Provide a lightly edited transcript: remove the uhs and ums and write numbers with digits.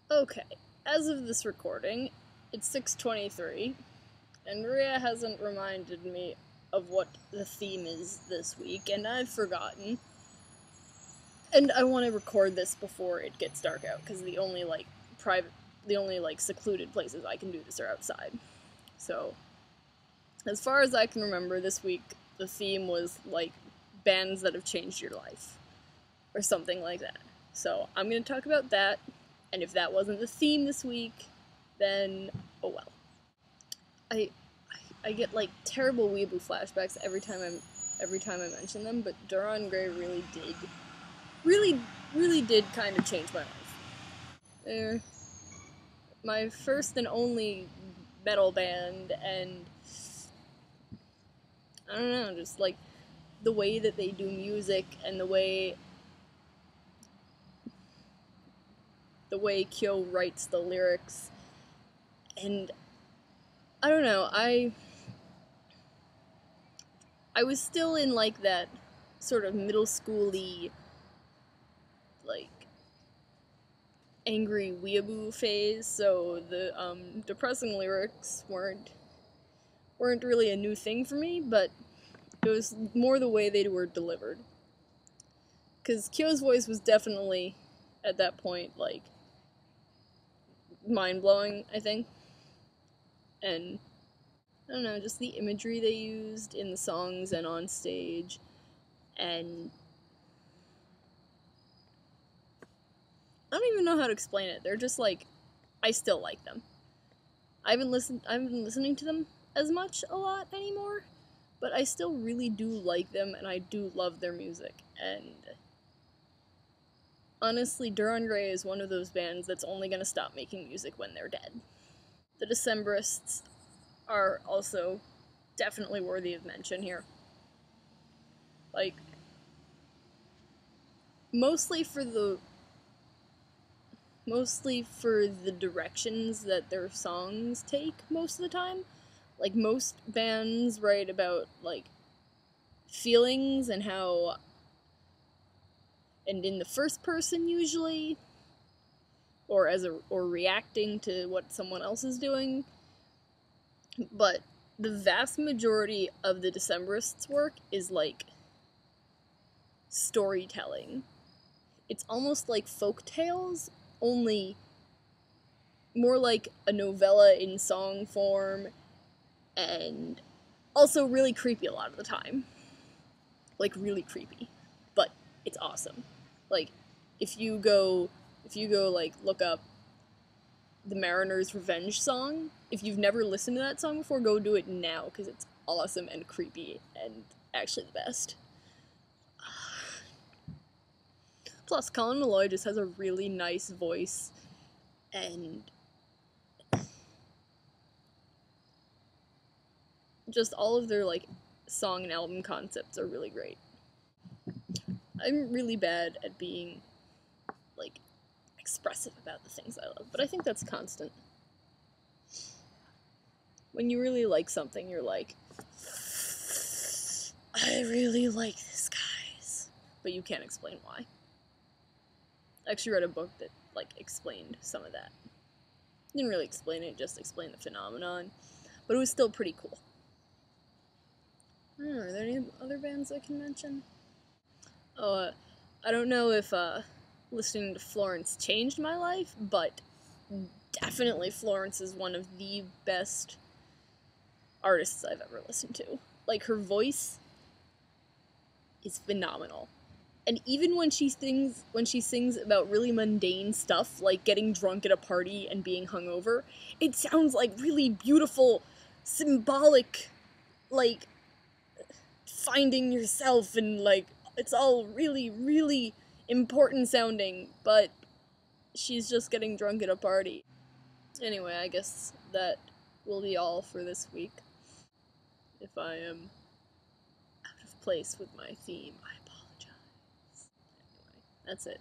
Okay, as of this recording, it's 6:23, and Maria hasn't reminded me of what the theme is this week, and I've forgotten. And I want to record this before it gets dark out, because the only, secluded places I can do this are outside. So, as far as I can remember, this week, the theme was, bands that have changed your life, or something like that. So, I'm going to talk about that. And if that wasn't the theme this week, then oh well. I get terrible weeaboo flashbacks every time I mention them, but Dir En Grey really did kind of change my life. They're my first and only metal band, and I don't know, just the way that they do music and the way Kyo writes the lyrics, and I don't know, I was still in that sort of middle schooly angry weeaboo phase, so the depressing lyrics weren't really a new thing for me, but it was more the way they were delivered. Because Kyo's voice was definitely, at that point, mind-blowing, I think. And I don't know, just the imagery they used in the songs and on stage, and I don't even know how to explain it. They're just I still like them. I haven't been listening to them as much a lot anymore, but I still really do like them, and I do love their music. And honestly, Dir En Grey is one of those bands that's only gonna stop making music when they're dead. The Decemberists are also definitely worthy of mention here. Mostly for the directions that their songs take most of the time. Most bands write about feelings and how, and in the first person usually, or reacting to what someone else is doing. But the vast majority of the Decemberists' work is storytelling. It's almost like folk tales, only more like a novella in song form, and also really creepy a lot of the time. Really creepy. But it's awesome. If you go look up the Mariner's Revenge song, if you've never listened to that song before, go do it now, because it's awesome and creepy and actually the best. Plus, Colin Meloy just has a really nice voice, and just all of their song and album concepts are really great. I'm really bad at being expressive about the things I love, but I think that's constant. When you really like something, you're like, I really like this, guys. But you can't explain why. I actually read a book that explained some of that. Didn't really explain it, just explained the phenomenon. But it was still pretty cool. I don't know, are there any other bands I can mention? Oh, I don't know if listening to Florence changed my life, but definitely Florence is one of the best artists I've ever listened to. Her voice is phenomenal. And even when she sings about really mundane stuff, like getting drunk at a party and being hungover, it sounds like really beautiful, symbolic, finding yourself, and it's all really, really important sounding, but she's just getting drunk at a party. Anyway, I guess that will be all for this week. If I am out of place with my theme, I apologize. Anyway, that's it.